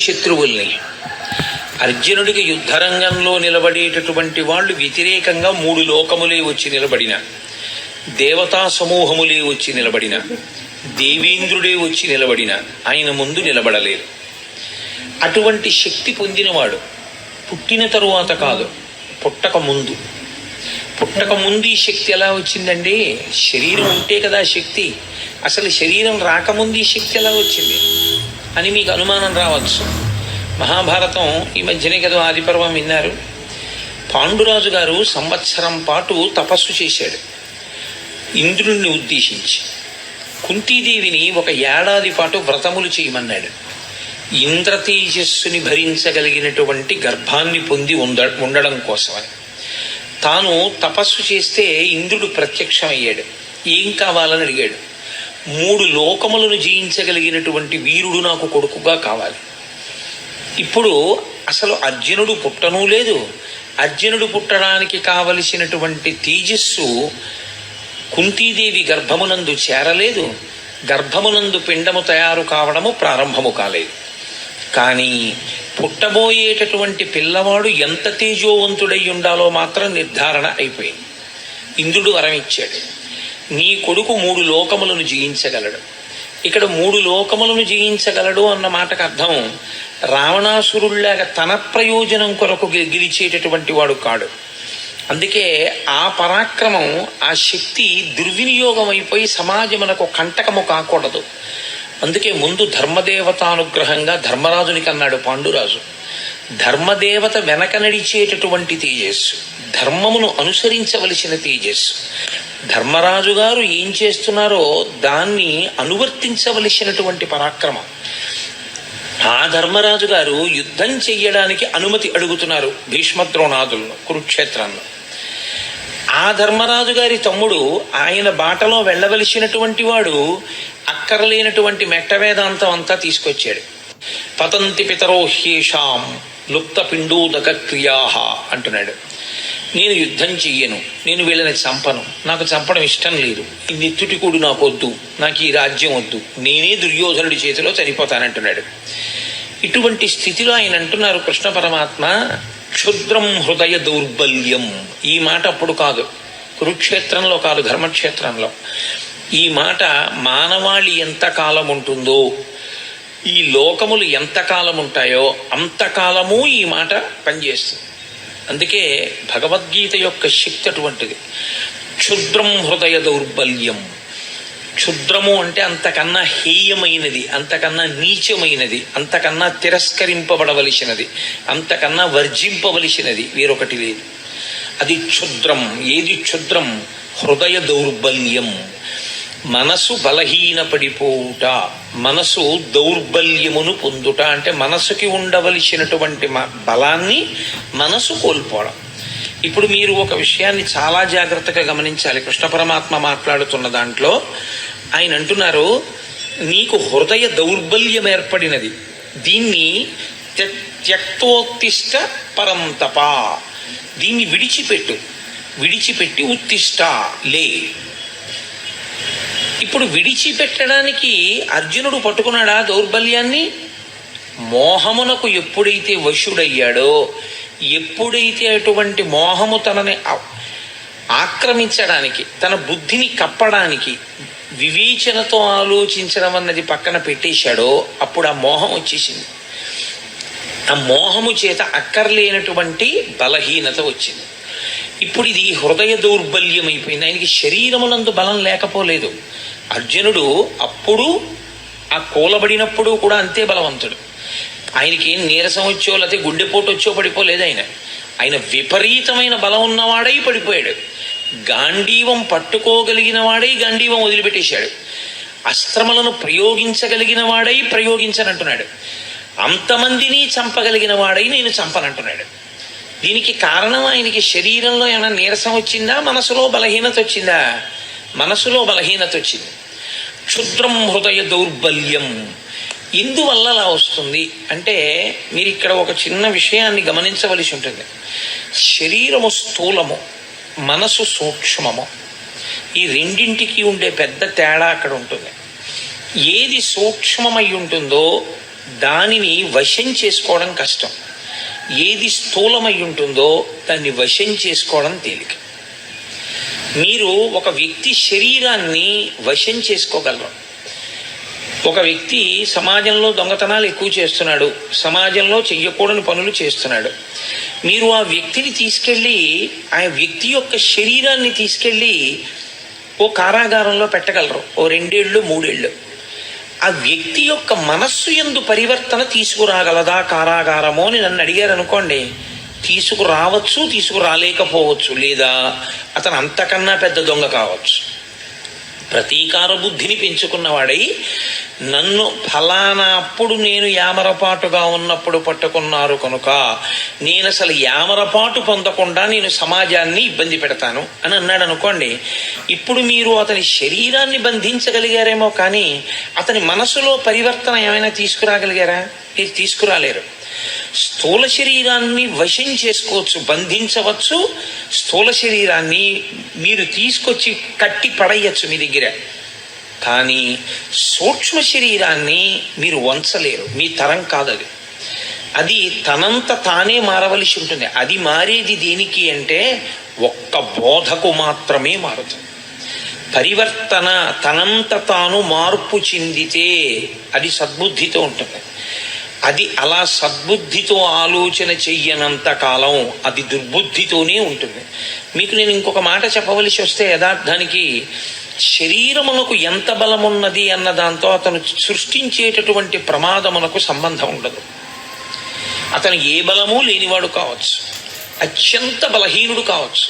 శత్రువుల్ని. అర్జునుడికి యుద్ధరంగంలో నిలబడేటటువంటి వాళ్ళు వ్యతిరేకంగా 3 లోకములే వచ్చి నిలబడిన, దేవతా సమూహములే వచ్చి నిలబడిన, దేవేంద్రుడే వచ్చి నిలబడిన ఆయన ముందు నిలబడలేరు. అటువంటి శక్తి పొందినవాడు పుట్టిన తరువాత కాదు, పుట్టక ముందు. పుట్టక ముందు ఈ శక్తి ఎలా వచ్చిందండి? శరీరం ఉంటే కదా శక్తి. అసలు శరీరం రాకముందు ఈ శక్తి ఎలా వచ్చింది అని మీకు అనుమానం రావచ్చు. మహాభారతం ఈ మధ్యనే కదా ఆదిపర్వం విన్నారు. పాండురాజు గారు సంవత్సరం పాటు తపస్సు చేశాడు ఇంద్రుణ్ణి ఉద్దేశించి. కుంతీదేవిని 1 ఏడాది పాటు వ్రతములు చేయమన్నాడు. ఇంద్రతేజస్సుని భరించగలిగినటువంటి గర్భాన్ని పొంది ఉండడం కోసమని. తాను తపస్సు చేస్తే ఇంద్రుడు ప్రత్యక్షమయ్యాడు. ఏం కావాలని అడిగాడు. 3 లోకములను జయించగలిగినటువంటి వీరుడు నాకు కొడుకుగా కావాలి. ఇప్పుడు అసలు అర్జునుడు పుట్టనూ లేదు. అర్జునుడు పుట్టడానికి కావలసినటువంటి తేజస్సు కుంతీదేవి గర్భమునందు చేరలేదు. గర్భమునందు పిండము తయారు కావడము ప్రారంభము కాలేదు. కానీ పుట్టబోయేటటువంటి పిల్లవాడు ఎంత తేజోవంతుడై ఉండాలో మాత్రం నిర్ధారణ అయిపోయింది. ఇంద్రుడు వరం ఇచ్చాడు, నీ కొడుకు 3 లోకములను జయించగలడు. ఇక్కడ 3 లోకములను జయించగలడు అన్న మాటకు అర్థం రావణాసురుల్లాగా తన ప్రయోజనం కొరకు గెలిచేటటువంటి వాడు కాడు. అందుకే ఆ పరాక్రమం, ఆ శక్తి దుర్వినియోగం అయిపోయి సమాజమునకు కంటకము కాకూడదు. అందుకే ముందు ధర్మదేవతానుగ్రహంగా ధర్మరాజునికి అన్నాడు పాండురాజు. ధర్మదేవత వెనక నడిచేటటువంటి తేజస్సు, ధర్మమును అనుసరించవలసిన తేజస్సు. ధర్మరాజు గారు ఏం చేస్తున్నారో దాన్ని అనువర్తించవలసినటువంటి పరాక్రమం. ఆ ధర్మరాజు గారు యుద్ధం చెయ్యడానికి అనుమతి అడుగుతున్నారు భీష్మద్రోణాదులను కురుక్షేత్రంలో. ఆ ధర్మరాజు గారి తమ్ముడు ఆయన బాటలో వెళ్ళవలసినటువంటి వాడు అక్కరలేనటువంటి మెట్ట వేదాంతం అంతా తీసుకొచ్చాడు. పతంతి పితరో హ్యేషాం లుప్త పిండోదక క్రియాహ అంటున్నాడు. నేను యుద్ధం చెయ్యను, నేను వీళ్ళని చంపను, నాకు చంపడం ఇష్టం లేదు, ఈ నెత్తుటికూడు నాకు వద్దు, నాకు ఈ రాజ్యం వద్దు, నేనే దుర్యోధనుడి చేతిలో చనిపోతానంటున్నాడు. ఇటువంటి స్థితిలో ఆయన అంటున్నారు కృష్ణ పరమాత్మ, క్షుద్రం హృదయ దౌర్బల్యం. ఈ మాట అప్పుడు కాదు, కురుక్షేత్రంలో కాదు, ధర్మక్షేత్రంలో. ఈ మాట మానవాళి ఎంతకాలం ఉంటుందో, ఈ లోకములు ఎంతకాలం ఉంటాయో అంతకాలము ఈ మాట పనిచేస్తుంది. అందుకే భగవద్గీత యొక్క శక్తి అటువంటిది. క్షుద్రం హృదయ దౌర్బల్యం. క్షుద్రము అంటే అంతకన్నా హేయమైనది, అంతకన్నా నీచమైనది, అంతకన్నా తిరస్కరింపబడవలసినది, అంతకన్నా వర్జింపవలసినది వేరొకటి లేదు. అది క్షుద్రం. ఏది క్షుద్రం? హృదయ దౌర్బల్యం. మనసు బలహీనపడిపోవుట, మనసు దౌర్బల్యమును పొందుట. అంటే మనసుకి ఉండవలసినటువంటి బలాన్ని మనసు కోల్పోవడం. ఇప్పుడు మీరు ఒక విషయాన్ని చాలా జాగ్రత్తగా గమనించాలి. కృష్ణ పరమాత్మ మాట్లాడుతున్న దాంట్లో ఆయన అంటున్నారు, నీకు హృదయ దౌర్బల్యం ఏర్పడినది, దీన్ని త్యక్తోత్తిష్ట పరంతప, దీన్ని విడిచిపెట్టి ఉత్తిష్ట లే. ఇప్పుడు విడిచిపెట్టడానికి అర్జునుడు పట్టుకున్నాడా దౌర్బల్యాన్ని? మోహమునకు ఎప్పుడైతే వశుడయ్యాడో, ఎప్పుడైతే అటువంటి మోహము తనని ఆక్రమించడానికి, తన బుద్ధిని కప్పడానికి, వివేచనతో ఆలోచించడం అన్నది పక్కన పెట్టేశాడో అప్పుడు ఆ మోహం వచ్చేసింది. ఆ మోహము చేత అక్కర్లేనటువంటి బలహీనత వచ్చింది. ఇప్పుడు ఇది హృదయ దౌర్బల్యం అయిపోయింది. ఆయనకి శరీరమునందు బలం లేకపోలేదు. అర్జునుడు అప్పుడు ఆ కూలబడినప్పుడు కూడా అంతే బలవంతుడు. ఆయనకి ఏం నీరసం వచ్చో లేకపోతే గుండెపోటు వచ్చో పడిపోలేదు. ఆయన విపరీతమైన బలం ఉన్నవాడై పడిపోయాడు. గాంధీవం పట్టుకోగలిగిన వాడై గాంధీవం వదిలిపెట్టేశాడు. అస్త్రములను ప్రయోగించగలిగిన వాడై ప్రయోగించనంటున్నాడు. అంతమందిని చంపగలిగిన వాడై నేను చంపనంటున్నాడు. దీనికి కారణం ఆయనకి శరీరంలో ఏమైనా నీరసం వచ్చిందా, మనసులో బలహీనత వచ్చిందా? మనసులో బలహీనత వచ్చింది. క్షుద్రం హృదయ దౌర్బల్యం. ఎందువల్ల అలా వస్తుంది అంటే మీరు ఇక్కడ ఒక చిన్న విషయాన్ని గమనించవలసి ఉంటుంది. శరీరము స్థూలము, మనసు సూక్ష్మము. ఈ రెండింటికి ఉండే పెద్ద తేడా అక్కడ ఉంటుంది. ఏది సూక్ష్మమై ఉంటుందో దానిని వశం చేసుకోవడం కష్టం. ఏది స్థూలమై ఉంటుందో దాన్ని వశం చేసుకోవడం తేలిక. మీరు ఒక వ్యక్తి శరీరాన్ని వశం చేసుకోగలరు. ఒక వ్యక్తి సమాజంలో దొంగతనాలు ఎక్కువ చేస్తున్నాడు, సమాజంలో చెయ్యకూడని పనులు చేస్తున్నాడు. మీరు ఆ వ్యక్తిని తీసుకెళ్ళి, ఆ వ్యక్తి యొక్క శరీరాన్ని తీసుకెళ్ళి ఓ కారాగారంలో పెట్టగలరు, ఓ 2 ఏళ్ళు 3 ఏళ్ళు. ఆ వ్యక్తి యొక్క మనస్సు యందు పరివర్తన తీసుకురాగలదా కారాగారమో అని నన్ను అడిగారు అనుకోండి, తీసుకురావచ్చు, తీసుకురాలేకపోవచ్చు, లేదా అతను అంతకన్నా పెద్ద దొంగ కావచ్చు. ప్రతీకార బుద్ధిని పెంచుకున్నవాడై నన్ను ఫలానా అప్పుడు నేను యామరపాటుగా ఉన్నప్పుడు పట్టుకున్నారు కనుక నేను అసలు యామరపాటు పొందకుండా నేను సమాజాన్ని ఇబ్బంది పెడతాను అని అన్నాడు అనుకోండి. ఇప్పుడు మీరు అతని శరీరాన్ని బంధించగలిగారేమో కానీ అతని మనసులో పరివర్తన ఏమైనా తీసుకురాగలిగారా? మీరు తీసుకురాలేరు. స్థూల శరీరాన్ని వశం చేసుకోవచ్చు, బంధించవచ్చు. స్థూల శరీరాన్ని మీరు తీసుకొచ్చి కట్టి పడేయచ్చు మీ దగ్గర. కానీ సూక్ష్మ శరీరాన్ని మీరు వంచలేరు, మీ తరం కాదది. అది తనంత తానే మారవలసి ఉంటుంది. అది మారేది దేనికి అంటే ఒక్క బోధకు మాత్రమే మారుతుంది. పరివర్తన తనంత తాను మార్పు చెందితే అది సద్బుద్ధితో ఉంటుంది. అది అలా సద్బుద్ధితో ఆలోచన చెయ్యనంత కాలం అది దుర్బుద్ధితోనే ఉంటుంది. మీకు నేను ఇంకొక మాట చెప్పవలసి వస్తే, యథార్థానికి శరీరమునకు ఎంత బలమున్నది అన్న దాంతో అతను సృష్టించేటటువంటి ప్రమాదమునకు సంబంధం ఉండదు. అతను ఏ బలము లేనివాడు కావచ్చు, అత్యంత బలహీనుడు కావచ్చు.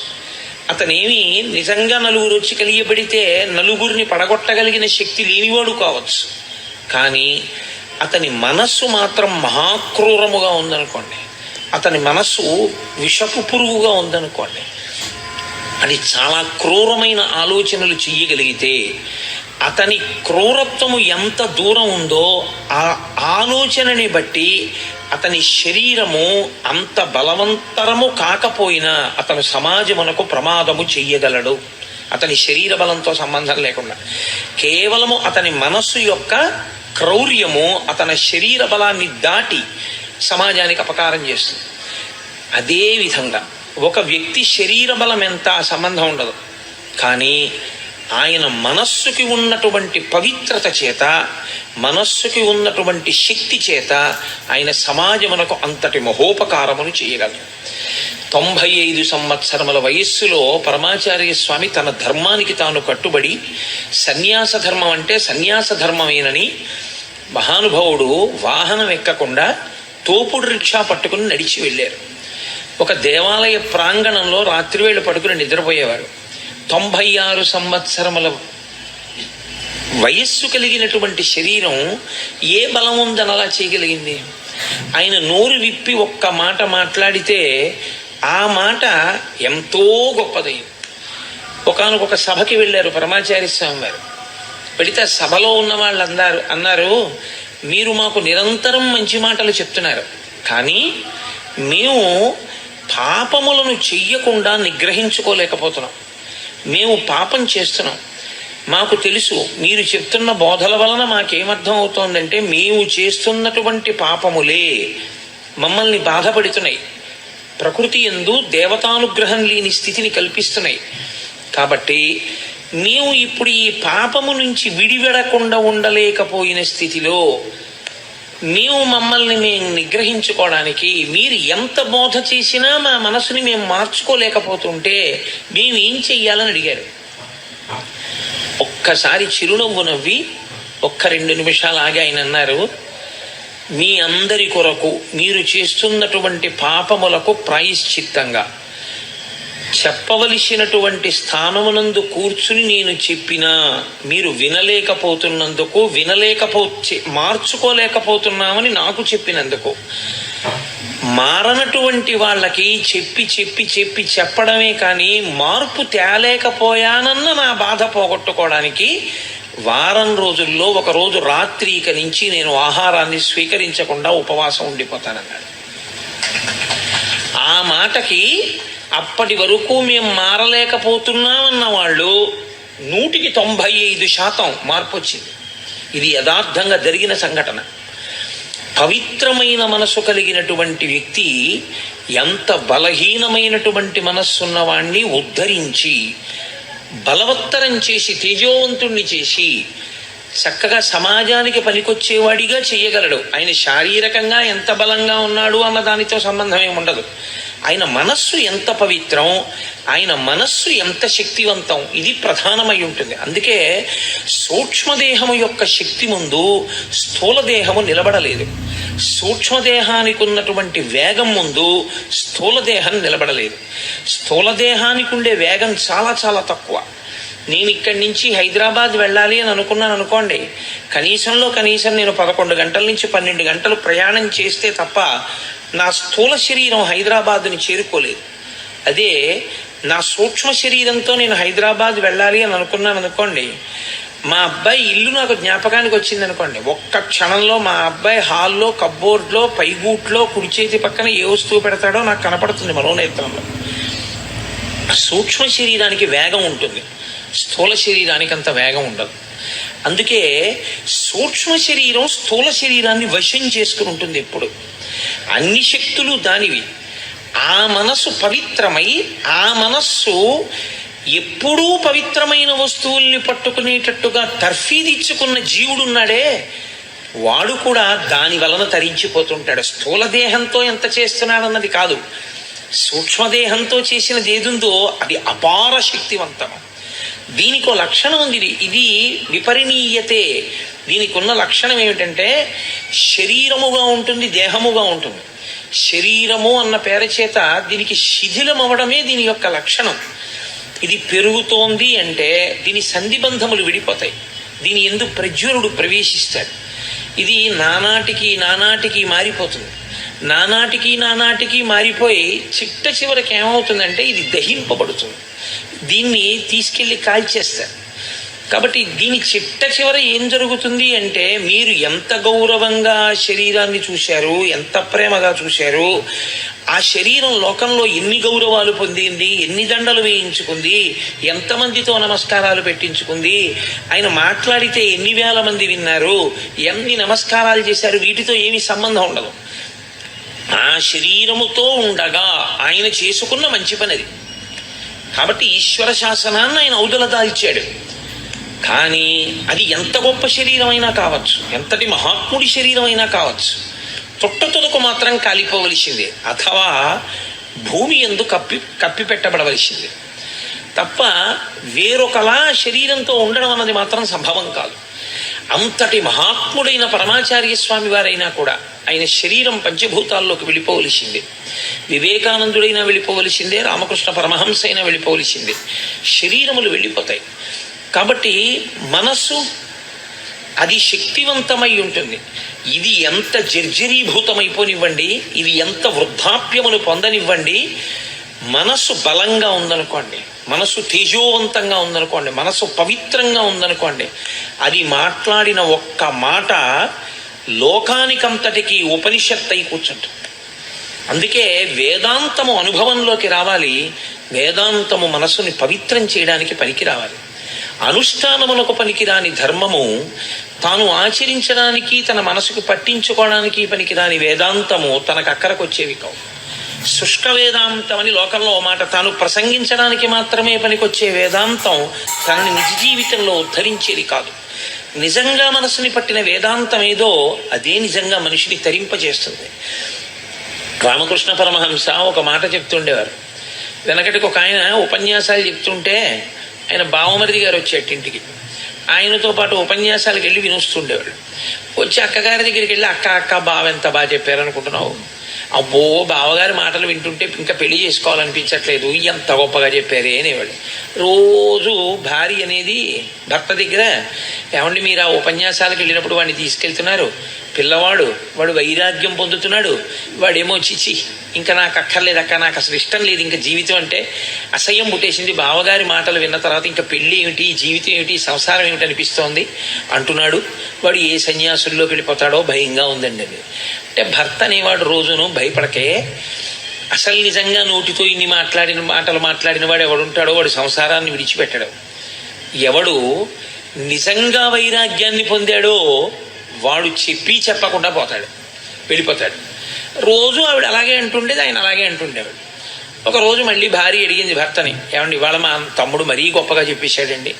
అతనేమి నిజంగా నలుగురు వచ్చి కలియబడితే నలుగురిని పడగొట్టగలిగిన శక్తి లేనివాడు కావచ్చు. కానీ అతని మనస్సు మాత్రం మహాక్రూరముగా ఉందనుకోండి, అతని మనస్సు విషపు పురుగుగా ఉందనుకోండి, అది చాలా క్రూరమైన ఆలోచనలు చెయ్యగలిగితే అతని క్రూరత్వము ఎంత దూరం ఉందో ఆ ఆలోచనని బట్టి అతని శరీరము అంత బలవంతరము కాకపోయినా అతను సమాజమునకు ప్రమాదము చెయ్యగలడు. అతని శరీర బలంతో సంబంధం లేకుండా కేవలము అతని మనస్సు యొక్క క్రౌర్యము అతని శరీర బలాన్ని దాటి సమాజానికి అపకారం చేస్తుంది. అదేవిధంగా ఒక వ్యక్తి శరీర బలం ఎంత సంబంధం ఉండదు, కానీ ఆయన మనస్సుకి ఉన్నటువంటి పవిత్రత చేత, మనస్సుకి ఉన్నటువంటి శక్తి చేత ఆయన సమాజమునకు అంతటి మహోపకారమును చేయగలరు. 95 సంవత్సరముల వయస్సులో పరమాచార్య స్వామి తన ధర్మానికి తాను కట్టుబడి సన్యాస ధర్మం అంటే సన్యాస ధర్మమేనని మహానుభావుడు వాహనం ఎక్కకుండా తోపుడు రిక్షా పట్టుకుని నడిచి వెళ్ళారు. ఒక దేవాలయ ప్రాంగణంలో రాత్రివేళ పడుకుని నిద్రపోయేవారు. 96 సంవత్సరముల వయస్సు కలిగినటువంటి శరీరం ఏ బలం ఉందని అలా చేయగలిగింది? ఆయన నోరు విప్పి ఒక్క మాట మాట్లాడితే ఆ మాట ఎంతో గొప్పదైంది. ఒకానొక సభకి వెళ్ళారు పరమాచార్య స్వామి వారు. వెళితే సభలో ఉన్న వాళ్ళు అన్నారు, మీరు మాకు నిరంతరం మంచి మాటలు చెప్తున్నారు, కానీ మేము పాపములను చెయ్యకుండా నిగ్రహించుకోలేకపోతున్నాం. మేము పాపం చేస్తున్నాం. మాకు తెలుసు మీరు చెప్తున్న బోధల వలన మాకేమర్థం అవుతోందంటే మేము చేస్తున్నటువంటి పాపములే మమ్మల్ని బాధపడుతున్నాయి, ప్రకృతి యందు దేవతానుగ్రహం లేని స్థితిని కల్పిస్తున్నాయి. కాబట్టి మేము ఇప్పుడు ఈ పాపము నుంచి విడివెడకుండా ఉండలేకపోయిన స్థితిలో మమ్మల్ని మేము నిగ్రహించుకోవడానికి మీరు ఎంత బోధ చేసినా మా మనసుని మేము మార్చుకోలేకపోతుంటే మేమేం చెయ్యాలని అడిగారు. ఒక్కసారి చిరునవ్వు నవ్వి 1-2 నిమిషాలు ఆగి ఆయన అన్నారు, మీ అందరి కొరకు మీరు చేస్తున్నటువంటి పాపములకు ప్రాయశ్చిత్తంగా చెప్పవలసినటువంటి స్థానమునందు కూర్చుని నేను చెప్పినా మీరు వినలేకపోతున్నందుకు, మార్చుకోలేకపోతున్నామని నాకు చెప్పినందుకు, మారనటువంటి వాళ్ళకి చెప్పి చెప్పి చెప్పి చెప్పడమే కానీ మార్పు తేలేకపోయానన్న నా బాధ పోగొట్టుకోవడానికి వారం రోజుల్లో ఒక రోజు రాత్రిక నుంచి నేను ఆహారాన్ని స్వీకరించకుండా ఉపవాసం ఉండిపోతానన్నాడు. ఆ మాటకి అప్పటి వరకు మేము మారలేకపోతున్నామన్న వాళ్ళు 195% మార్పు వచ్చింది. ఇది యథార్థంగా జరిగిన సంఘటన. పవిత్రమైన మనస్సు కలిగినటువంటి వ్యక్తి ఎంత బలహీనమైనటువంటి మనస్సున్నవాణ్ణి ఉద్ధరించి బలవత్తరం చేసి తేజోవంతుణ్ణి చేసి చక్కగా సమాజానికి పనికొచ్చేవాడిగా చేయగలడు. ఆయన శారీరకంగా ఎంత బలంగా ఉన్నాడు అన్న దానితో సంబంధం ఏమి ఉండదు. ఆయన మనస్సు ఎంత పవిత్రం, ఆయన మనస్సు ఎంత శక్తివంతం, ఇది ప్రధానమై ఉంటుంది. అందుకే సూక్ష్మదేహము యొక్క శక్తి ముందు స్థూలదేహము నిలబడలేదు. సూక్ష్మదేహానికి ఉన్నటువంటి వేగం ముందు స్థూలదేహం నిలబడలేదు. స్థూలదేహానికి ఉండే వేగం చాలా చాలా తక్కువ. నేను ఇక్కడి నుంచి హైదరాబాద్ వెళ్ళాలి అని అనుకున్నాను అనుకోండి, కనీసం నేను 11 గంటల నుంచి 12 గంటలు ప్రయాణం చేస్తే తప్ప నా స్థూల శరీరం హైదరాబాద్ని చేరుకోలేదు. అదే నా సూక్ష్మ శరీరంతో నేను హైదరాబాద్ వెళ్ళాలి అని అనుకున్నాను అనుకోండి, మా అబ్బాయి ఇల్లు నాకు జ్ఞాపకానికి వచ్చింది అనుకోండి, ఒక్క క్షణంలో మా అబ్బాయి హాల్లో కబ్బోర్డ్లో పైగూట్లో కుడి చేతి పక్కన ఏ వస్తువు పెడతాడో నాకు కనపడుతుంది మనోనేత్రంలో. సూక్ష్మ శరీరానికి వేగం ఉంటుంది, స్థూల శరీరానికి అంత వేగం ఉండదు. అందుకే సూక్ష్మ శరీరం స్థూల శరీరాన్ని వశం చేసుకుని ఉంటుంది ఎప్పుడు. అన్ని శక్తులు దానివి. ఆ మనస్సు పవిత్రమై, ఆ మనస్సు ఎప్పుడూ పవిత్రమైన వస్తువుల్ని పట్టుకునేటట్టుగా తర్ఫీదిచ్చుకున్న జీవుడున్నాడే, వాడు కూడా దాని వలన తరించిపోతుంటాడు. స్థూల దేహంతో ఎంత చేస్తున్నాడన్నది కాదు, సూక్ష్మదేహంతో చేసినది ఏదుందో అది అపార శక్తివంతం. దీనికో లక్షణం ఉంది, ఇది విపరిణీయతే. దీనికి ఉన్న లక్షణం ఏమిటంటే శరీరముగా ఉంటుంది, దేహముగా ఉంటుంది. శరీరము అన్న పేరు చేత దీనికి శిథిలం అవడమే దీని యొక్క లక్షణం. ఇది పెరుగుతోంది అంటే దీని సంధిబంధములు విడిపోతాయి, దీని యందు ప్రజ్వరుడు ప్రవేశిస్తాడు. ఇది నానాటికి మారిపోతుంది. నానాటికి మారిపోయి చిట్ట చివరికి ఏమవుతుందంటే ఇది దహింపబడుతుంది, దీన్ని తీసుకెళ్ళి కాల్చేస్తారు. కాబట్టి దీని చిట్ట చివర ఏం జరుగుతుంది అంటే, మీరు ఎంత గౌరవంగా శరీరాన్ని చూశారు, ఎంత ప్రేమగా చూశారు, ఆ శరీరం లోకంలో ఎన్ని గౌరవాలు పొందింది, ఎన్ని దండలు వేయించుకుంది, ఎంతమందితో నమస్కారాలు పెట్టించుకుంది, ఆయన మాట్లాడితే ఎన్ని వేల మంది విన్నారు, ఎన్ని నమస్కారాలు చేశారు, వీటితో ఏమీ సంబంధం ఉండదు. ఆ శరీరముతో ఉండగా ఆయన చేసుకున్న మంచి పనిది. కాబట్టి ఈశ్వర శాసనాన్ని ఆయన ఔదల దాల్చాడు. కానీ అది ఎంత గొప్ప శరీరం అయినా కావచ్చు, ఎంతటి మహాత్ముడి శరీరం అయినా కావచ్చు, తొట్టతొదకు మాత్రం కాలిపోవలసిందే, అథవా భూమి యందు కప్పి పెట్టబడవలసిందే తప్ప వేరొకలా శరీరంతో ఉండడం అన్నది మాత్రం సంభవం కాదు. అంతటి మహాత్ముడైన పరమాచార్య స్వామి వారైనా కూడా ఆయన శరీరం పంచభూతాల్లోకి వెళ్ళిపోవలసిందే. వివేకానందుడైనా వెళ్ళిపోవలసిందే, రామకృష్ణ పరమహంస అయినా వెళ్ళిపోవలసిందే. శరీరములు వెళ్ళిపోతాయి. కాబట్టి మనస్సు అది శక్తివంతమై ఉంటుంది. ఇది ఎంత జర్జరీభూతమైపోనివ్వండి, ఇది ఎంత వృద్ధాప్యమును పొందనివ్వండి, మనస్సు బలంగా ఉందనుకోండి, మనస్సు తేజోవంతంగా ఉందనుకోండి, మనస్సు పవిత్రంగా ఉందనుకోండి, అది మాట్లాడిన ఒక్క మాట లోకానికంతటికి ఉపనిషత్తు అయి కూర్చుంటుంది. అందుకే వేదాంతము అనుభవంలోకి రావాలి, వేదాంతము మనస్సుని పవిత్రం చేయడానికి పనికి రావాలి. అనుష్ఠానములకు పనికిరాని ధర్మము తాను ఆచరించడానికి, తన మనసుకు పట్టించుకోవడానికి పనికిరాని వేదాంతము తనకు అక్కరకు వచ్చేవి కావు. శుష్క వేదాంతం అని లోకంలో ఓ మాట, తాను ప్రసంగించడానికి మాత్రమే పనికొచ్చే వేదాంతం తనని నిజ జీవితంలో ఉద్ధరించేది కాదు. నిజంగా మనసుని పట్టిన వేదాంతం ఏదో అదే నిజంగా మనిషిని తరింపజేస్తుంది. రామకృష్ణ పరమహంస ఒక మాట చెప్తుండేవారు. వెనకటికి ఒక ఆయన ఉపన్యాసాలు చెప్తుంటే ఆయన బావమరిది గారు వచ్చేట ఇంటికి, ఆయనతో పాటు ఉపన్యాసాలకు వెళ్ళి వినొస్తుండేవాడు. వచ్చి అక్కగారి దగ్గరికి వెళ్ళి, అక్క బావ ఎంత బాగా చెప్పారనుకుంటున్నావు, అబ్బో బావగారి మాటలు వింటుంటే ఇంకా పెళ్లి చేసుకోవాలనిపించట్లేదు, ఎంత గొప్పగా చెప్పారే అనేవాడు. రోజు భార్య అనేది భర్త దగ్గర, ఏమండి మీరు ఆ ఉపన్యాసాలకు వెళ్ళినప్పుడు వాడిని తీసుకెళ్తున్నారు, పిల్లవాడు వాడు వైరాగ్యం పొందుతున్నాడు, వాడేమో చిచి ఇంకా నాకు అక్కర్లేదు అక్క, నాకు అసలు ఇష్టం లేదు ఇంకా జీవితం అంటే, అసహ్యం పుట్టేసింది, బావగారి మాటలు విన్న తర్వాత ఇంకా పెళ్ళి ఏమిటి, జీవితం ఏమిటి, సంసారం ఏమిటి అనిపిస్తోంది అంటున్నాడు, వాడు ఏ సన్యాసుల్లోకి వెళ్ళిపోతాడో భయంగా ఉందండి అని. అంటే భర్త అనేవాడు రోజును భయపడకే, అసలు నిజంగా నోటితో ఇన్ని మాటలు మాట్లాడిన వాడు ఎవడుంటాడో వాడు సంసారాన్ని విడిచిపెట్టడు. ఎవడు నిజంగా వైరాగ్యాన్ని పొందాడో వాడు చెప్పకుండా పోతాడు. వెళ్ళిపోతాడు. రోజు ఆవిడ అలాగే అంటుండేది, ఆయన అలాగే అంటుండేవాడు. ఒకరోజు మళ్ళీ భార్య అడిగింది భర్తని, ఏమండి ఇవాళ మా తమ్ముడు మరీ గొప్పగా చెప్పేశాడండి.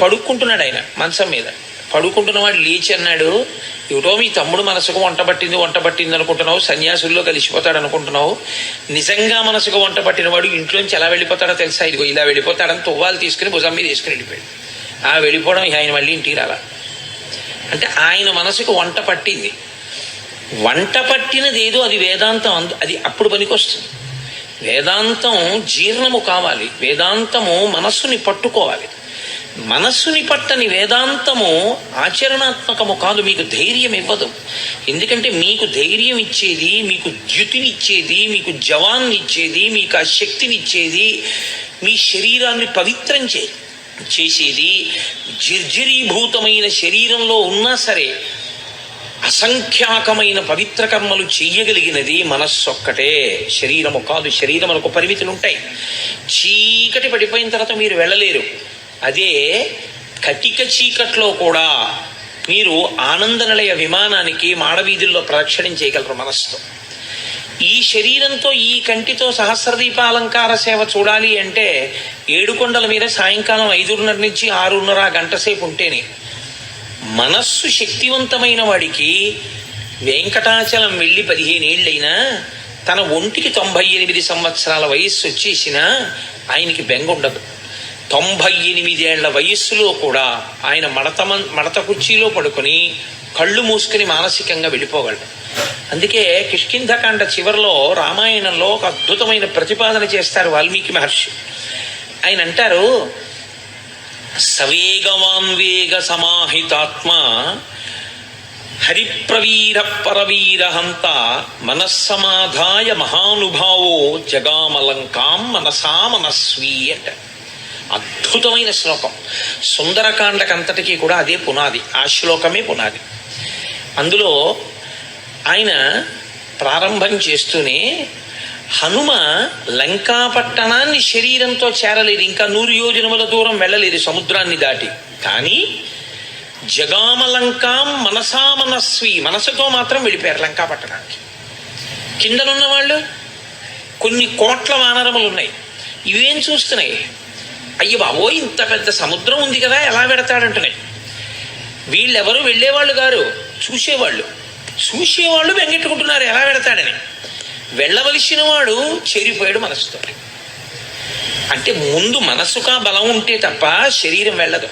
పడుకుంటున్నాడు ఆయన మంచం మీద. పడుకుంటున్నవాడు లేచి అన్నాడు, ఏమిటో మీ తమ్ముడు మనసుకు వంట పట్టింది అనుకుంటున్నావు, సన్యాసుల్లో కలిసిపోతాడు అనుకుంటున్నావు. నిజంగా మనసుకు వంట పట్టినవాడు ఇంట్లోంచి ఎలా వెళ్ళిపోతాడో తెలుసా? ఇదిగో ఇలా వెళ్ళిపోతాడని తువ్వాలు తీసుకుని భుజం మీద తీసుకుని వెళ్ళిపోయాడు. ఆ వెళ్ళిపోవడం ఆయన మళ్ళీ ఇంటికి రాలా. అంటే ఆయన మనసుకు వంట పట్టింది. వంట పట్టినది ఏదో అది వేదాంతం, అది అప్పుడు పనికొస్తుంది. వేదాంతం జీర్ణము కావాలి, వేదాంతము మనస్సుని పట్టుకోవాలి. మనస్సుని పట్టని వేదాంతము ఆచరణాత్మకము కాదు, మీకు ధైర్యం ఇవ్వదు. ఎందుకంటే మీకు ధైర్యం ఇచ్చేది, మీకు ద్యుతినిచ్చేది, మీకు జవాన్ని ఇచ్చేది, మీకు ఆ శక్తినిచ్చేది, మీ శరీరాన్ని పవిత్రం చేసేది, జర్జరీభూతమైన శరీరంలో ఉన్నా సరే అసంఖ్యాకమైన పవిత్ర కర్మలు చెయ్యగలిగినది మనస్సు ఒక్కటే, శరీరము కాదు. శరీరములకు పరిమితులు ఉంటాయి. చీకటి పడిపోయిన తర్వాత మీరు వెళ్ళలేరు. అదే కటిక చీకట్లో కూడా మీరు ఆనందనిలయ విమానానికి మాడవీధుల్లో ప్రదక్షిణం చేయగలరు మనస్సుతో. ఈ శరీరంతో, ఈ కంటితో సహస్రదీపాలంకార సేవ చూడాలి అంటే 7 కొండల మీద సాయంకాలం 5:30 నుంచి 6:30 గంట సేపు ఉంటేనే. మనస్సు శక్తివంతమైన వాడికి వెంకటాచలం వెళ్ళి 15 ఏళ్ళైనా తన ఒంటికి 98 సంవత్సరాల వయస్సు వచ్చేసినా ఆయనకి బెంగ ఉండదు. 98 ఏళ్ల వయస్సులో కూడా ఆయన మడత కుర్చీలో పడుకొని కళ్ళు మూసుకుని మానసికంగా వెళ్ళిపోగలడు. అందుకే కిష్కింధకాండ చివరిలో రామాయణంలో ఒక అద్భుతమైన ప్రతిపాదన చేస్తారు వాల్మీకి మహర్షి. ఆయన అంటారు, సవేగవాన్వేగ సమాహితాత్మ హరిప్రవీర పరవీరహంత మనస్సమాధాయ మహానుభావో జగామలంకాం మనసా మనస్వీ అంట. అద్భుతమైన శ్లోకం. సుందరకాండకంతటికీ కూడా అదే పునాది, ఆ శ్లోకమే పునాది. అందులో ఆయన ప్రారంభం చేస్తూనే హనుమ లంకాపట్టణాన్ని శరీరంతో చేరలేదు, ఇంకా 100 యోజనముల దూరం వెళ్ళలేదు సముద్రాన్ని దాటి. కానీ జగామలంకాం మనసా మనస్వి, మనసుతో మాత్రం వెళ్ళిపోయారు లంకాపట్టణానికి. కిందనున్న వాళ్ళు కొన్ని కోట్ల వానరములు ఉన్నాయి, ఇవేం చూస్తున్నాయి? అయ్య బాబో ఇంత పెద్ద సముద్రం ఉంది కదా, ఎలా పెడతాడంటున్నాయి. వీళ్ళెవరు వెళ్ళేవాళ్ళు గారు, చూసేవాళ్ళు వెంగెట్టుకుంటున్నారు ఎలా పెడతాడని. వెళ్ళవలసిన వాడు చేరిపోయాడు మనస్సుతో. అంటే ముందు మనస్సుకు ఆ బలం ఉంటే తప్ప శరీరం వెళ్ళదు.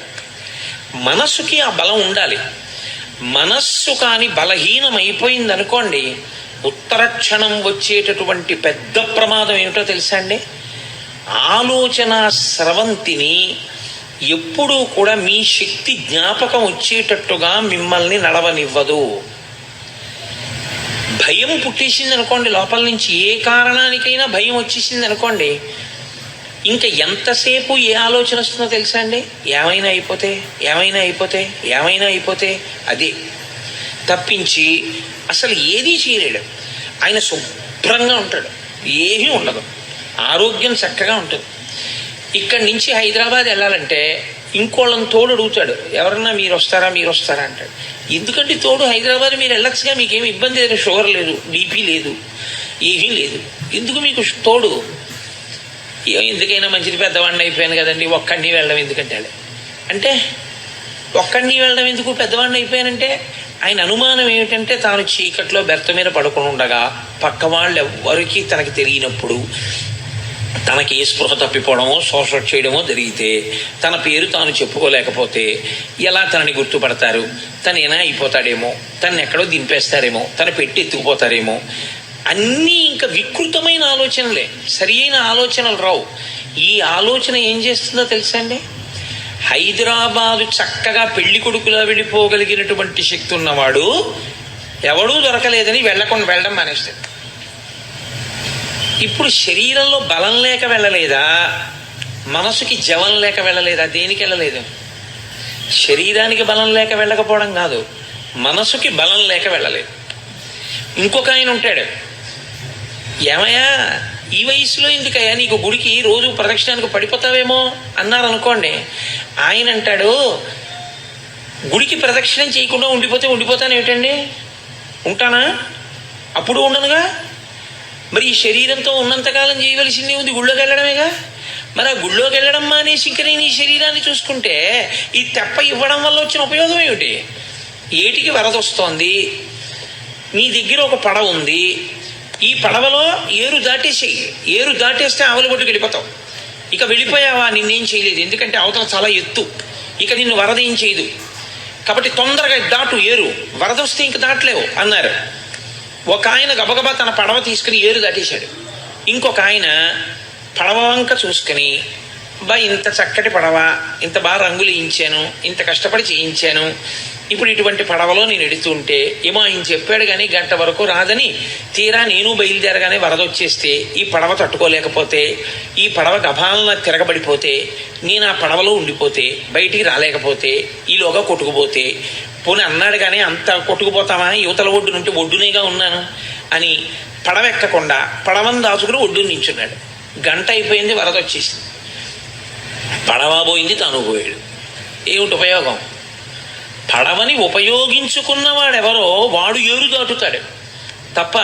మనస్సుకి ఆ బలం ఉండాలి. మనస్సు కాని బలహీనం అయిపోయింది అనుకోండి, ఉత్తర క్షణం వచ్చేటటువంటి పెద్ద ప్రమాదం ఏమిటో తెలుసా అండి? ఆలోచన స్రవంతిని ఎప్పుడూ కూడా మీ శక్తి జ్ఞాపకం వచ్చేటట్టుగా మిమ్మల్ని నడవనివ్వదు. భయం పుట్టేసింది అనుకోండి, లోపల నుంచి ఏ కారణానికైనా భయం వచ్చేసింది అనుకోండి, ఇంకా ఎంతసేపు ఏ ఆలోచన వస్తుందో తెలుసా అండి? ఏమైనా అయిపోతే అదే తప్పించి అసలు ఏదీ చేయలేడు. ఆయన శుభ్రంగా ఉంటాడు, ఏమీ ఉండదు, ఆరోగ్యం చక్కగా ఉంటుంది. ఇక్కడి నుంచి హైదరాబాద్ వెళ్ళాలంటే ఇంకోళ్ళని తోడు అడుగుతాడు, ఎవరన్నా మీరు వస్తారా అంటాడు. ఎందుకంటే తోడు, హైదరాబాద్ మీరు వెళ్ళొచ్చుగా, మీకేమి ఇబ్బంది లేదు, షుగర్ లేదు, బీపీ లేదు, ఏమీ లేదు, ఎందుకు మీకు తోడు? ఎందుకైనా మంచిది, పెద్దవాడిని అయిపోయాను కదండి, ఒక్కడిని వెళ్ళడం ఎందుకంటే అంటే ఒక్కడిని వెళ్ళడం ఎందుకు, పెద్దవాడిని అయిపోయానంటే? ఆయన అనుమానం ఏమిటంటే తాను చీకట్లో బెర్త మీద పడుకుని ఉండగా పక్క వాళ్ళు ఎవ్వరికీ తనకి తెలియనప్పుడు తనకి ఏ స్పృహ తప్పిపోవడమో శోషణ చేయడమో జరిగితే తన పేరు తాను చెప్పుకోలేకపోతే ఎలా తనని గుర్తుపడతారు? తను ఏనా అయిపోతాడేమో, తను ఎక్కడో దింపేస్తారేమో, తన పెట్టి ఎత్తుకుపోతారేమో, అన్నీ ఇంకా వికృతమైన ఆలోచనలే, సరి అయిన ఆలోచనలు రావు. ఈ ఆలోచన ఏం చేస్తుందో తెలుసా అండి? హైదరాబాదు చక్కగా పెళ్లి కొడుకులా వెళ్ళిపోగలిగినటువంటి శక్తి ఉన్నవాడు ఎవడూ దొరకలేదని వెళ్ళడం మానేస్తాడు. ఇప్పుడు శరీరంలో బలం లేక వెళ్ళలేదా, మనసుకి జవం లేక వెళ్ళలేదా? దేనికి వెళ్ళలేదు? శరీరానికి బలం లేక వెళ్ళకపోవడం కాదు, మనసుకి బలం లేక వెళ్ళలేదు. ఇంకొక ఆయన ఉంటాడు, ఏమయ్యా ఈ వయసులో ఎందుకయ్యా నీకు గుడికి రోజు ప్రదక్షిణానికి పడిపోతావేమో అన్నారనుకోండి. ఆయన అంటాడు, గుడికి ప్రదక్షిణం చేయకుండా ఉండిపోతాను ఏమిటండి, ఉంటానా? అప్పుడు ఉండనుగా. మరి ఈ శరీరంతో ఉన్నంతకాలం చేయవలసిందే ఉంది, గుళ్ళోకి వెళ్ళడమేగా. మరి ఆ గుళ్ళోకి వెళ్ళడం మానేసి ఇంక నేను ఈ శరీరాన్ని చూసుకుంటే ఈ తెప్ప ఇవ్వడం వల్ల వచ్చిన ఉపయోగం ఏమిటి? ఏటికి వరదొస్తోంది, నీ దగ్గర ఒక పడవ ఉంది, ఈ పడవలో ఏరు దాటేసేయి. ఏరు దాటేస్తే ఆవలి పట్టుకు వెళ్ళిపోతావు. ఇక వెళ్ళిపోయావా, నిన్నేం చేయలేదు, ఎందుకంటే అవతల చాలా ఎత్తు, ఇక నిన్ను వరద ఏం చేయదు. కాబట్టి తొందరగా దాటు, ఏరు వరద వస్తే ఇంక దాటలేవు అన్నారు. ఒక ఆయన గబగబా తన పడవ తీసుకుని ఏరు దాటేశాడు. ఇంకొక ఆయన పడవ వంక చూసుకుని, బా ఇంత చక్కటి పడవ, ఇంత బాగా రంగులు వేయించాను, ఇంత కష్టపడి చేయించాను, ఇప్పుడు ఇటువంటి పడవలో నేను ఎడుతుంటే ఏమో ఆయన చెప్పాడు కానీ గంట వరకు రాదని, తీరా నేను బయలుదేరగానే వరద వచ్చేస్తే, ఈ పడవ తట్టుకోలేకపోతే, ఈ పడవ గభాలన తిరగబడిపోతే, నేను ఆ పడవలో ఉండిపోతే, బయటికి రాలేకపోతే, ఈలోగా కొట్టుకుపోతే, పోనీ అన్నాడు కానీ అంత కొట్టుకుపోతామా, యువతల ఒడ్డు నుండి ఒడ్డునేగా ఉన్నాను అని పడవ ఎక్కకుండా పడవను దాచుకుని ఒడ్డుని నించున్నాడు. గంట అయిపోయింది, వరద వచ్చేసింది, పడవ పోయింది, తాను పోయాడు. ఏమిటి ఉపయోగం? పడవని ఉపయోగించుకున్నవాడెవరో వాడు ఏరు దాటుతాడు తప్ప,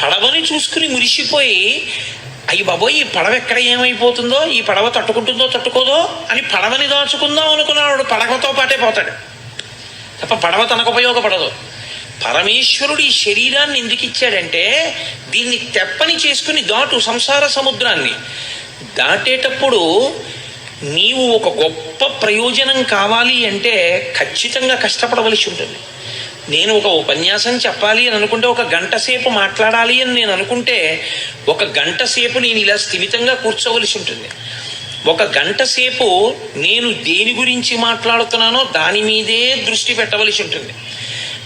పడవని చూసుకుని మురిసిపోయి అయ్యి బాబోయ్ ఈ పడవ ఎక్కడ ఏమైపోతుందో, ఈ పడవ తట్టుకుంటుందో తట్టుకోదో అని పడవని దాచుకుందాం అనుకున్నాడు, పడవతో పాటే పోతాడు తప్ప పడవ తనకు ఉపయోగపడదు. పరమేశ్వరుడు ఈ శరీరాన్ని ఎందుకు ఇచ్చాడంటే, దీన్ని తెప్పని చేసుకుని దాటు సంసార సముద్రాన్ని. దాటేటప్పుడు నీవు ఒక గొప్ప ప్రయోజనం కావాలి అంటే ఖచ్చితంగా కష్టపడవలసి ఉంటుంది. నేను ఒక ఉపన్యాసం చెప్పాలి అని అనుకుంటే, ఒక గంట సేపు మాట్లాడాలి అని నేను అనుకుంటే, ఒక గంట సేపు నేను ఇలా స్థిమితంగా కూర్చోవలసి ఉంటుంది. ఒక గంట సేపు నేను దేని గురించి మాట్లాడుతున్నానో దాని మీదే దృష్టి పెట్టవలసి ఉంటుంది.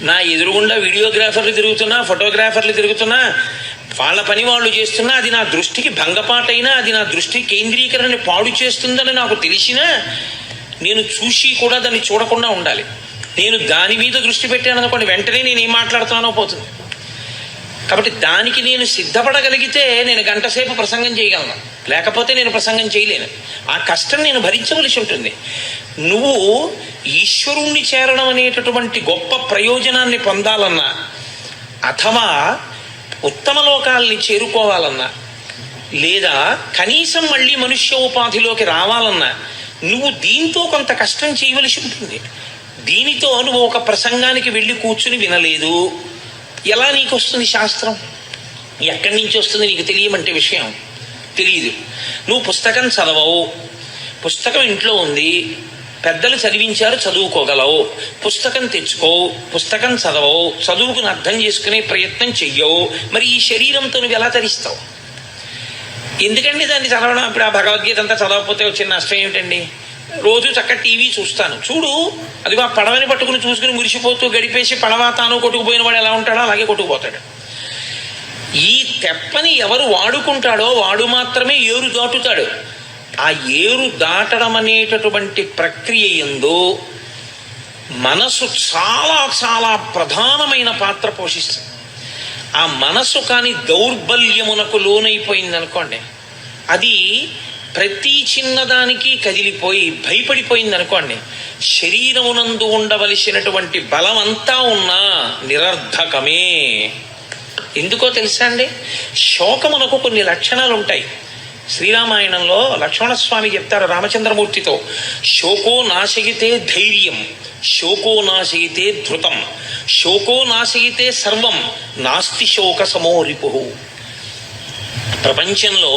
నా ఎదురుగుండా వీడియోగ్రాఫర్లు తిరుగుతున్నా, ఫోటోగ్రాఫర్లు తిరుగుతున్నా, వాళ్ళ పని వాళ్ళు చేస్తున్నా, అది నా దృష్టికి భంగపాటైనా, అది నా దృష్టి కేంద్రీకరణని పాడు చేస్తుందని నాకు తెలిసినా నేను చూసి కూడా దాన్ని చూడకుండా ఉండాలి. నేను దాని మీద దృష్టి పెట్టాను అనుకోండి, వెంటనే నేను ఏం మాట్లాడుతున్నానో పోతుంది. కాబట్టి దానికి నేను సిద్ధపడగలిగితే నేను గంట సేపు ప్రసంగం చేయగలను, లేకపోతే నేను ప్రసంగం చేయలేను. ఆ కష్టం నేను భరించవలసి ఉంటుంది. నువ్వు ఈశ్వరుణ్ణి చేరడం అనేటటువంటి గొప్ప ప్రయోజనాన్ని పొందాలన్నా, అథవా ఉత్తమ లోకాల్ని చేరుకోవాలన్నా, లేదా కనీసం మళ్ళీ మనుష్య ఉపాధిలోకి రావాలన్నా, నువ్వు దీంతో కొంత కష్టం చేయవలసి ఉంటుంది. దీనితో నువ్వు ఒక ప్రసంగానికి వెళ్ళి కూర్చుని వినలేదు, ఎలా నీకు వస్తుంది శాస్త్రం? ఎక్కడి నుంచి వస్తుంది నీకు తెలియమంటే విషయం తెలియదు. నువ్వు పుస్తకం చదవవు, పుస్తకం ఇంట్లో ఉంది, పెద్దలు చదివించారు, చదువుకోగలవు, పుస్తకం తెచ్చుకోవు, పుస్తకం చదవవు, చదువుకుని అర్థం చేసుకునే ప్రయత్నం చెయ్యవు, మరి ఈ శరీరంతో నువ్వు ఎలా తరిస్తావు? ఎందుకండి దాన్ని చదవడం? ఇప్పుడు ఆ భగవద్గీత అంతా చదవకపోతే వచ్చిన నష్టం ఏమిటండి? రోజు చక్కగా టీవీ చూస్తాను, చూడు, అది ఆ పడవని పట్టుకుని చూసుకుని మురిసిపోతూ గడిపేసి పడవ తాను కొట్టుకుపోయిన వాడు ఎలా ఉంటాడో అలాగే కొట్టుకుపోతాడు. ఈ తెప్పని ఎవరు వాడుకుంటాడో వాడు మాత్రమే ఏరు దాటుతాడు. ఆ ఏరు దాటడం అనేటటువంటి ప్రక్రియ యందు మనసు చాలా చాలా ప్రధానమైన పాత్ర పోషిస్తుంది. ఆ మనసు కానీ దౌర్బల్యమునకు లోనైపోయింది అనుకోండి, అది ప్రతి చిన్నదానికి కదిలిపోయి భయపడిపోయింది అనుకోండి, శరీరమునందు ఉండవలసినటువంటి బలం అంతా ఉన్నా నిరర్ధకమే. ఎందుకో తెలుసా అండి? శోకమునకు కొన్ని లక్షణాలు ఉంటాయి. శ్రీరామాయణంలో లక్ష్మణస్వామి చెప్తారు రామచంద్రమూర్తితో, శోకో నాశయితే ధైర్యం, శోకో నాశయితే ధృతం, శోకో నాశయితే సర్వం, నాస్తి శోక సమో రిపుః. ప్రపంచంలో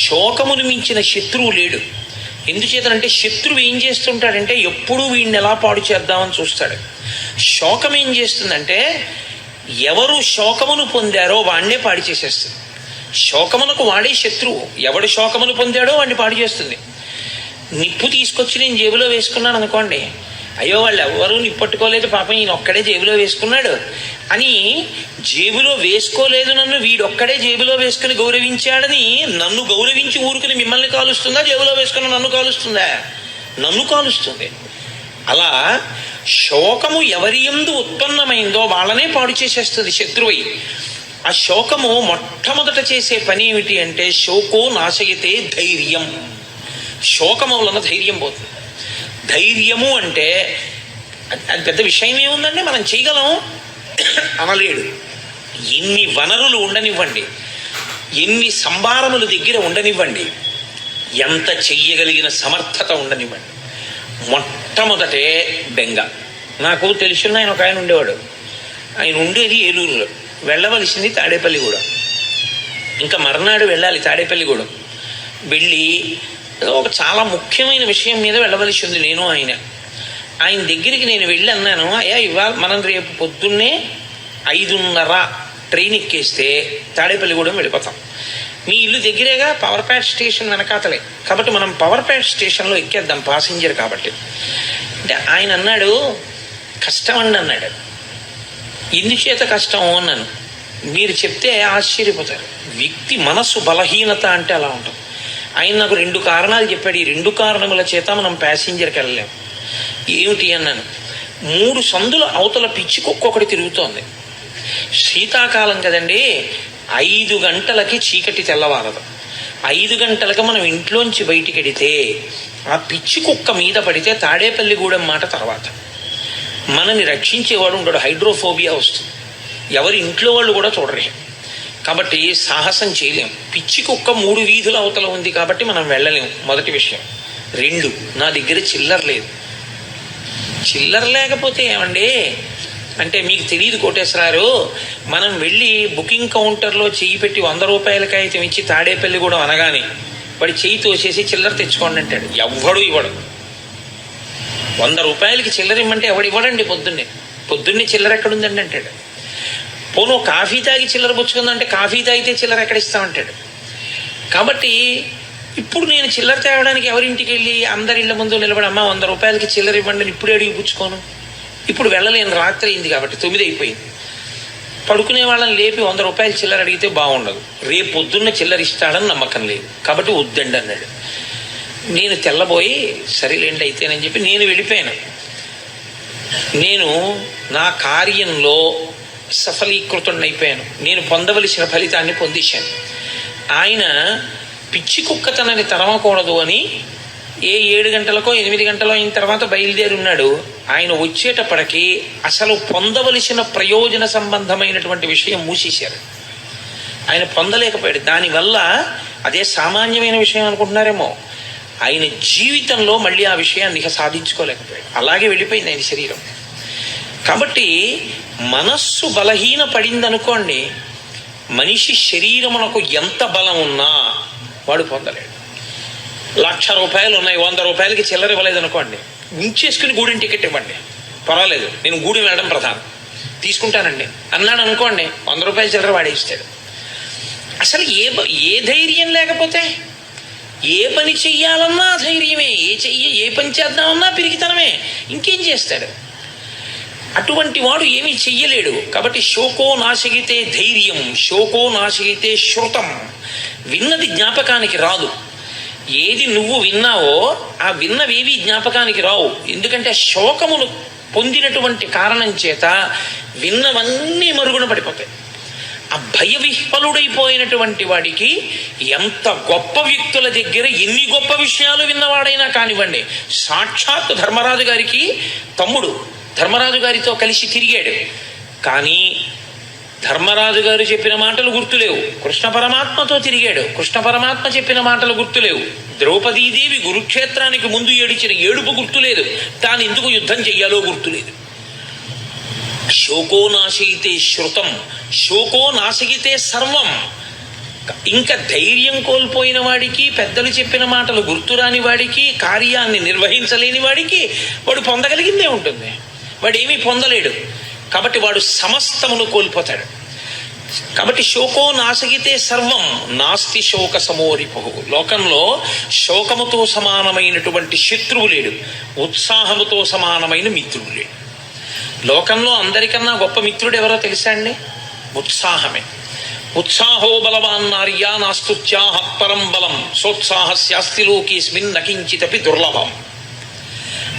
శోకమును మించిన శత్రువు లేడు. ఎందుచేతనంటే శత్రువు ఏం చేస్తుంటాడంటే ఎప్పుడూ వీడిని ఎలా పాడు చేద్దామని చూస్తాడు. శోకం ఏం చేస్తుందంటే ఎవరు శోకమును పొందారో వాడినే పాడు చేసేస్తుంది. శోకమునకు వాడే శత్రువు, ఎవడు శోకమును పొందాడో వాడిని పాడు చేస్తుంది. నిప్పు తీసుకొచ్చి నేను జేబులో వేసుకున్నాను అనుకోండి, అయ్యో వాళ్ళు ఎవరు నిప్పట్టుకోలేదు, పాపం ఈయన ఒక్కడే జేబులో వేసుకున్నాడు అని, జేబులో వేసుకోలేదు నన్ను వీడొక్కడే జేబులో వేసుకుని గౌరవించాడని నన్ను గౌరవించి ఊరుకుని మిమ్మల్ని కాలుస్తుందా? జేబులో వేసుకుని నన్ను కాలుస్తుందా? నన్ను కాలుస్తుంది. అలా శోకము ఎవరి యందు ఉత్పన్నమైందో వాళ్ళనే పాడు చేసేస్తుంది శత్రువై. ఆ శోకము మొట్టమొదట చేసే పని ఏమిటి అంటే, శోకో నాశయితే ధైర్యం. శోకము వలన ధైర్యం పోతుంది. ధైర్యము అంటే అది పెద్ద విషయం ఏముందండి, మనం చేయగలం. అనలేడు. ఎన్ని వనరులు ఉండనివ్వండి, ఎన్ని సంభారములు దగ్గర ఉండనివ్వండి, ఎంత చెయ్యగలిగిన సమర్థత ఉండనివ్వండి, మొట్టమొదటే బెంగ. నాకు తెలిసిన ఆయన ఒక ఆయన ఉండేవాడు. ఆయన ఉండేది ఏలూరులో, వెళ్ళవలసింది తాడేపల్లిగూడెం. ఇంకా మర్నాడు వెళ్ళాలి తాడేపల్లిగూడెం. వెళ్ళి ఒక చాలా ముఖ్యమైన విషయం మీద వెళ్ళవలసి ఉంది నేను ఆయన. ఆయన దగ్గరికి నేను వెళ్ళి అన్నాను, అయ్యా ఇవాళ మనం రేపు పొద్దున్నే 5:30 ట్రైన్ ఎక్కేస్తే తాడేపల్లిగూడెం వెళ్ళిపోతాం. మీ ఇల్లు దగ్గరేగా, పవర్ ప్యాడ్ స్టేషన్ వెనకాతలే, కాబట్టి మనం పవర్ ప్యాడ్ స్టేషన్లో ఎక్కేద్దాం పాసింజర్ కాబట్టి. అంటే ఆయన అన్నాడు, కష్టమండి అన్నాడు. ఎందుచేత కష్టం అన్నాను. మీరు చెప్తే ఆశ్చర్యపోతారు. వ్యక్తి మనస్సు బలహీనత అంటే అలా ఉంటుంది. ఆయన నాకు 2 కారణాలు చెప్పాడు. ఈ 2 కారణముల చేత మనం ప్యాసింజర్కి వెళ్ళలేము. ఏమిటి అన్నాను. 3 సందుల అవతల పిచ్చి కుక్క ఒకటి తిరుగుతోంది. శీతాకాలం కదండి, 5 గంటలకి చీకటి తెల్లవారదు. 5 గంటలకు మనం ఇంట్లోంచి బయటికి వెడితే ఆ పిచ్చి కుక్క మీద పడితే తాడేపల్లిగూడెం మాట తర్వాత మనని రక్షించేవాడు ఉండడు. హైడ్రోఫోబియా వస్తుంది. ఎవరి ఇంట్లో వాళ్ళు కూడా చూడరే. కాబట్టి సాహసం చేయలేం. పిచ్చి కుక్క 3 వీధుల అవతల ఉంది కాబట్టి మనం వెళ్ళలేము, మొదటి విషయం. 2, నా దగ్గర చిల్లర లేదు. చిల్లర లేకపోతే ఏమండి అంటే మీకు తెలియదు కోటేశ్వరారు, మనం వెళ్ళి బుకింగ్ కౌంటర్లో చెయ్యి పెట్టి 100 రూపాయల కాగితం ఇచ్చి తాడేపల్లిగూడెం అనగానే వాడి చెయ్యి తోసేసి చిల్లర తెచ్చుకోండి అంటాడు. ఎవ్వడు ఇవ్వడు. 100 రూపాయలకి చిల్లర ఇమ్మంటే ఎవడు ఇవ్వడండి. పొద్దున్నే చిల్లర ఎక్కడుందండి అంటాడు. పోను కాఫీ తాగి చిల్లర పుచ్చుకుందంటే కాఫీ తాగితే చిల్లర ఎక్కడ ఇస్తామంటాడు. కాబట్టి ఇప్పుడు నేను చిల్లర తేవడానికి ఎవరింటికి వెళ్ళి అందరి ఇళ్ళ ముందు నిలబడి అమ్మ 100 రూపాయలకి చిల్లర ఇవ్వండి అని ఇప్పుడు అడిగి పుచ్చుకోను. ఇప్పుడు వెళ్ళలేను, రాత్రి అయింది కాబట్టి 9 అయిపోయింది. పడుకునే వాళ్ళని లేపి 100 రూపాయలు చిల్లర అడిగితే బాగుండదు. రేపు పొద్దున్న చిల్లర ఇస్తాడని నమ్మకం లేదు కాబట్టి వద్దండి అన్నాడు. నేను తెల్లబోయి సరేలేండి అయితేనని చెప్పి నేను వెళ్ళిపోయాను. నేను నా కార్యంలో సఫలీకృతుడైపోయాను. నేను పొందవలసిన ఫలితాన్ని పొందేశాను. ఆయన పిచ్చి కుక్క తనని తరమకూడదు అని 7 గంటలకో 8 గంటలో అయిన తర్వాత బయలుదేరి ఉన్నాడు. ఆయన వచ్చేటప్పటికి అసలు పొందవలసిన ప్రయోజన సంబంధమైనటువంటి విషయం మూసేశారు. ఆయన పొందలేకపోయాడు. దానివల్ల అదే సామాన్యమైన విషయం అనుకుంటున్నారేమో, ఆయన జీవితంలో మళ్ళీ ఆ విషయాన్ని ఇక సాధించుకోలేకపోయాడు. అలాగే వెళ్ళిపోయింది ఆయన శరీరం. కాబట్టి మనస్సు బలహీన పడిందనుకోండి, మనిషి శరీరమునకు ఎంత బలం ఉన్నా వాడు పొందలేడు. 1,00,000 రూపాయలు ఉన్నాయి, 100 రూపాయలకి చిల్లర ఇవ్వలేదు అనుకోండి, ఉంచేసుకుని గూడెం టికెట్ ఇవ్వండి, పర్వాలేదు, నేను గూడెం వెళ్ళడం ప్రధానం, తీసుకుంటానండి అన్నాడు అనుకోండి, 100 రూపాయల చిల్లర వాడే ఇస్తాడు. అసలు ఏ ధైర్యం లేకపోతే ఏ పని చెయ్యాలన్నా ధైర్యమే, ఏ పని చేద్దామన్నా పిరికితనమే, ఇంకేం చేస్తాడు? అటువంటి వాడు ఏమీ చెయ్యలేడు. కాబట్టి శోకో నాశగితే ధైర్యం, శోకో నాశగితే శృతం. విన్నది జ్ఞాపకానికి రాదు. ఏది నువ్వు విన్నావో ఆ విన్నవేవి జ్ఞాపకానికి రావు. ఎందుకంటే శోకమును పొందినటువంటి కారణం చేత విన్నవన్నీ మరుగున పడిపోతాయి. ఆ భయ విహ్వలుడైపోయినటువంటి వాడికి ఎంత గొప్ప వ్యక్తుల దగ్గర ఎన్ని గొప్ప విషయాలు విన్నవాడైనా కానివ్వండి, సాక్షాత్ ధర్మరాజు గారికి తమ్ముడు ధర్మరాజు గారితో కలిసి తిరిగాడు, కానీ ధర్మరాజు గారు చెప్పిన మాటలు గుర్తులేవు. కృష్ణ పరమాత్మతో తిరిగాడు, కృష్ణ పరమాత్మ చెప్పిన మాటలు గుర్తులేవు. ద్రౌపదీదేవి కురుక్షేత్రానికి ముందు ఏడిచిన ఏడుపు గుర్తులేదు, తాను ఎందుకు యుద్ధం చెయ్యాలో గుర్తులేదు. శోకో నాశయితే శృతం, శోకో నాశయితే సర్వం. ఇంకా ధైర్యం కోల్పోయిన వాడికి, పెద్దలు చెప్పిన మాటలు గుర్తురాని వాడికి, కార్యాన్ని నిర్వహించలేని వాడికి వాడు పొందగలిగిందే ఉంటుంది, వాడు ఏమీ పొందలేడు. కాబట్టి వాడు సమస్తమును కోల్పోతాడు. కాబట్టి శోకో నాశగితే సర్వం నాస్తి శోక సమోరిపు. లోకంలో శోకముతో సమానమైనటువంటి శత్రువు లేడు, ఉత్సాహముతో సమానమైన మిత్రుడు లేడు. లోకంలో అందరికన్నా గొప్ప మిత్రుడు ఎవరో తెలుసా అండి? ఉత్సాహమే. ఉత్సాహో బలవాన్ నార్యా నాస్తుత్యాహ పరం బలం సోత్సాహస్యాస్తి లోకేస్మిన్ నకించితపి దుర్లభం.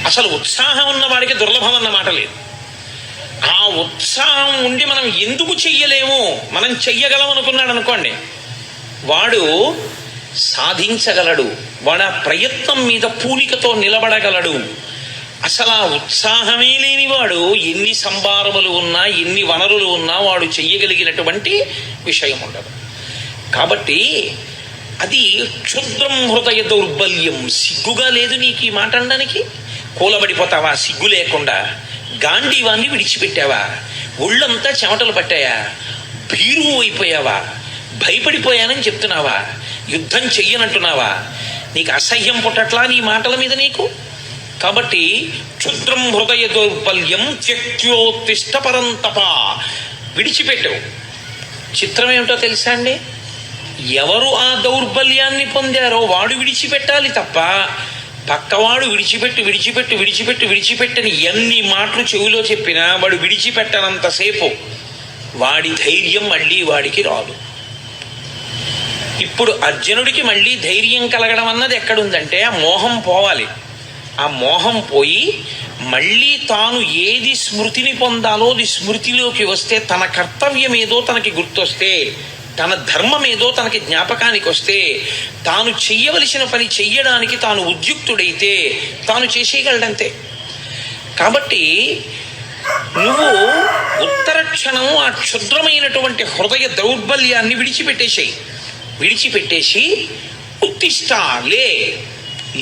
అసలు ఉత్సాహం ఉన్న వాడికి దుర్లభం అన్న మాట లేదు. ఆ ఉత్సాహం ఉండి మనం ఎందుకు చెయ్యలేము, మనం చెయ్యగలం అనుకున్నాడు అనుకోండి, వాడు సాధించగలడు, వాడు ఆ ప్రయత్నం మీద పూనికతో నిలబడగలడు. అసలు ఆ ఉత్సాహమే లేనివాడు ఎన్ని సంభారములు ఉన్నా ఎన్ని వనరులు ఉన్నా వాడు చెయ్యగలిగినటువంటి విషయం ఉండదు. కాబట్టి అది క్షుద్రం హృదయ దౌర్బల్యం. సిగ్గుగా లేదు నీకు ఈ మాట అనడానికి? కూలబడిపోతావా సిగ్గు లేకుండా? గాంధీవాన్ని విడిచిపెట్టావా? ఒళ్ళంతా చెమటలు పట్టాయా? భీరువు అయిపోయావా? భయపడిపోయానని చెప్తున్నావా? యుద్ధం చెయ్యనంటున్నావా? నీకు అసహ్యం పుట్టట్లా నీ మాటల మీద నీకు? కాబట్టి క్షుద్రం హృదయ దౌర్బల్యం త్యక్త్యోత్తిష్ట పరంతప, విడిచిపెట్టు. చిత్రం ఏమిటో తెలుసా అండి? ఎవరు ఆ దౌర్బల్యాన్ని పొందారో వాడు విడిచిపెట్టాలి తప్ప పక్కవాడు విడిచిపెట్టు విడిచిపెట్టు విడిచిపెట్టు విడిచిపెట్టని ఎన్ని మాటలు చెవిలో చెప్పినా వాడు విడిచిపెట్టనంతసేపు వాడి ధైర్యం మళ్ళీ వాడికి రాదు. ఇప్పుడు అర్జునుడికి మళ్ళీ ధైర్యం కలగడం అన్నది ఎక్కడుందంటే ఆ మోహం పోవాలి. ఆ మోహం పోయి మళ్ళీ తాను ఏది స్మృతిని పొందాలో అది స్మృతిలోకి వస్తే, తన కర్తవ్యం ఏదో తనకి గుర్తొస్తే, తన ధర్మం ఏదో తనకి జ్ఞాపకానికి వస్తే, తాను చెయ్యవలసిన పని చెయ్యడానికి తాను ఉద్యుక్తుడైతే తాను చేసేయగలడంతే. కాబట్టి నువ్వు ఉత్తర క్షణం ఆ క్షుద్రమైనటువంటి హృదయ దౌర్బల్యాన్ని విడిచిపెట్టేసి ఉత్తిష్ట,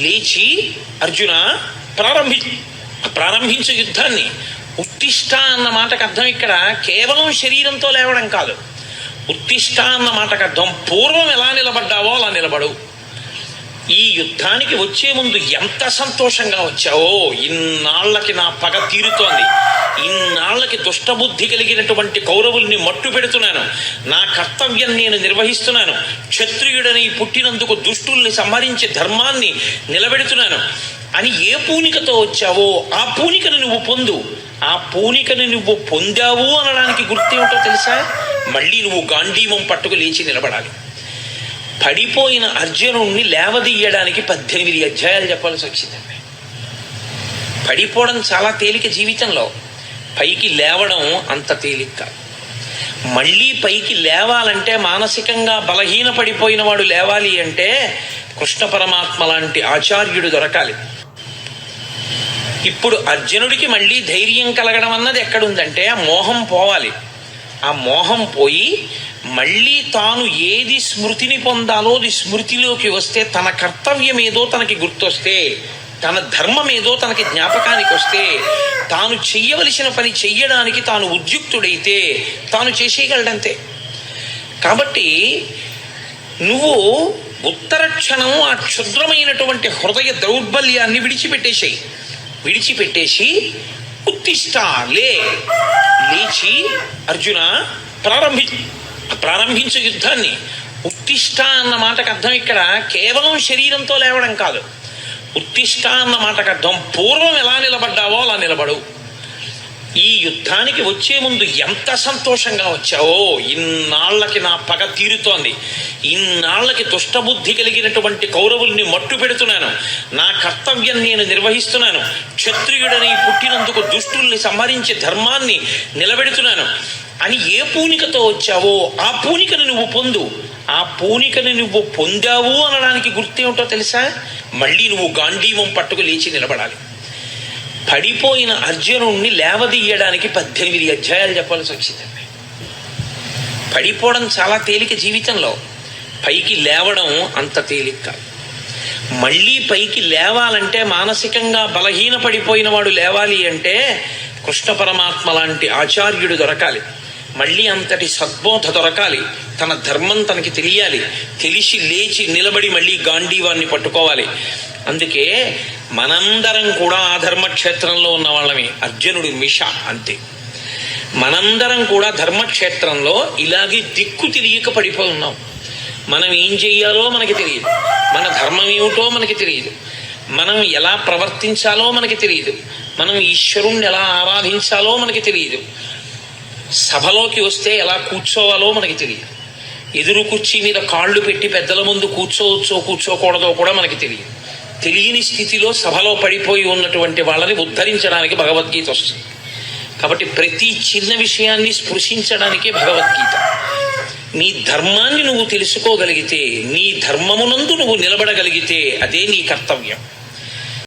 లేచి అర్జున ప్రారంభించు యుద్ధాన్ని. ఉత్తిష్ట అన్న మాటకు అర్థం ఇక్కడ కేవలం శరీరంతో లేవడం కాదు. ఉత్తిష్ట అన్న మాటకు అర్థం పూర్వం ఎలా నిలబడ్డావో అలా నిలబడు. ఈ యుద్ధానికి వచ్చే ముందు ఎంత సంతోషంగా వచ్చావో, ఇన్నాళ్లకి నా పగ తీరుతోంది, ఇన్నాళ్లకి దుష్టబుద్ధి కలిగినటువంటి కౌరవుల్ని మట్టు పెడుతున్నాను, నా కర్తవ్యం నేను నిర్వహిస్తున్నాను, క్షత్రియుడని పుట్టినందుకు దుష్టుల్ని సంహరించి ధర్మాన్ని నిలబెడుతున్నాను అని ఏ పూనికతో వచ్చావో ఆ పూనికను నువ్వు పొందు. ఆ పూనికను నువ్వు పొందావు అనడానికి గుర్తేమిటో తెలుసా? మళ్ళీ నువ్వు గాంధీవం పట్టుకు లేచి నిలబడాలి. పడిపోయిన అర్జునుడిని లేవదీయడానికి 18 అధ్యాయాలు చెప్పాల్సి వచ్చిందండి. పడిపోవడం చాలా తేలిక జీవితంలో, పైకి లేవడం అంత తేలిక కాదు. మళ్ళీ పైకి లేవాలంటే, మానసికంగా బలహీన పడిపోయిన వాడు లేవాలి అంటే కృష్ణ పరమాత్మ లాంటి ఆచార్యుడు దొరకాలి. ఇప్పుడు అర్జునుడికి మళ్ళీ ధైర్యం కలగడం అన్నది ఎక్కడుందంటే ఆ మోహం పోవాలి. ఆ మోహం పోయి మళ్ళీ తాను ఏది స్మృతిని పొందాలో అది స్మృతిలోకి వస్తే, తన కర్తవ్యం ఏదో తనకి గుర్తొస్తే, తన ధర్మం ఏదో తనకి జ్ఞాపకానికి వస్తే, తాను చెయ్యవలసిన పని చెయ్యడానికి తాను ఉద్యుక్తుడైతే తాను చేసేయగలడంతే. కాబట్టి నువ్వు ఉత్తర క్షణం ఆ క్షుద్రమైనటువంటి హృదయ దౌర్బల్యాన్ని విడిచిపెట్టేసి ఉత్తిష్ట, లేచి అర్జున ప్రారంభించు యుద్ధాన్ని. ఉత్తిష్ట అన్న మాటకు అర్థం ఇక్కడ కేవలం శరీరంతో లేవడం కాదు. ఉత్తిష్ట అన్న మాటకు అర్థం పూర్వం ఎలా నిలబడ్డావో అలా నిలబడు. ఈ యుద్ధానికి వచ్చే ముందు ఎంత సంతోషంగా వచ్చావో, ఇన్నాళ్లకి నా పగ తీరుతోంది, ఇన్నాళ్లకి దుష్టబుద్ధి కలిగినటువంటి కౌరవుల్ని మట్టు పెడుతున్నాను, నా కర్తవ్యం నేను నిర్వహిస్తున్నాను, క్షత్రియుడని పుట్టినందుకు దుష్టుల్ని సంహరించి ధర్మాన్ని నిలబెడుతున్నాను అని ఏ పూనికతో వచ్చావో ఆ పూనికను నువ్వు పొందు. ఆ పూనికను నువ్వు పొందావు అనడానికి గుర్తేమిటో తెలుసా? మళ్ళీ నువ్వు గాంధీవం పట్టుకు లేచి నిలబడాలి. పడిపోయిన అర్జునుడిని లేవదీయడానికి 18 అధ్యాయాలు చెప్పాల్సి వచ్చిందండి. పడిపోవడం చాలా తేలిక జీవితంలో, పైకి లేవడం అంత తేలిక కాదు. మళ్ళీ పైకి లేవాలంటే, మానసికంగా బలహీన పడిపోయిన వాడు లేవాలి అంటే కృష్ణ పరమాత్మ లాంటి ఆచార్యుడు దొరకాలి. మళ్ళీ అంతటి సద్బోధ దొరకాలి. తన ధర్మం తనకి తెలియాలి. తెలిసి లేచి నిలబడి మళ్ళీ గాంధీవాన్ని పట్టుకోవాలి. అందుకే మనందరం కూడా ఆ ధర్మక్షేత్రంలో ఉన్న వాళ్ళమే. అర్జునుడు మిష అంతే. మనందరం కూడా ధర్మక్షేత్రంలో ఇలాగే దిక్కు తెలియక పడిపోయి ఉన్నాం. మనం ఏం చెయ్యాలో మనకి తెలియదు, మన ధర్మం ఏమిటో మనకి తెలియదు, మనం ఎలా ప్రవర్తించాలో మనకి తెలియదు, మనం ఈశ్వరుణ్ణి ఎలా ఆరాధించాలో మనకి తెలియదు, సభలోకి వస్తే ఎలా కూర్చోవాలో మనకి తెలియదు, ఎదురు కుర్చీ మీద కాళ్ళు పెట్టి పెద్దల ముందు కూర్చోవచ్చో కూర్చోకూడదో కూడా మనకి తెలియదు. తెలియని స్థితిలో సభలో పడిపోయి ఉన్నటువంటి వాళ్ళని ఉద్ధరించడానికి భగవద్గీత వస్తుంది. కాబట్టి ప్రతి చిన్న విషయాన్ని స్పృశించడానికి భగవద్గీత. నీ ధర్మాన్ని నువ్వు తెలుసుకోగలిగితే, నీ ధర్మమునందు నువ్వు నిలబడగలిగితే అదే నీ కర్తవ్యం.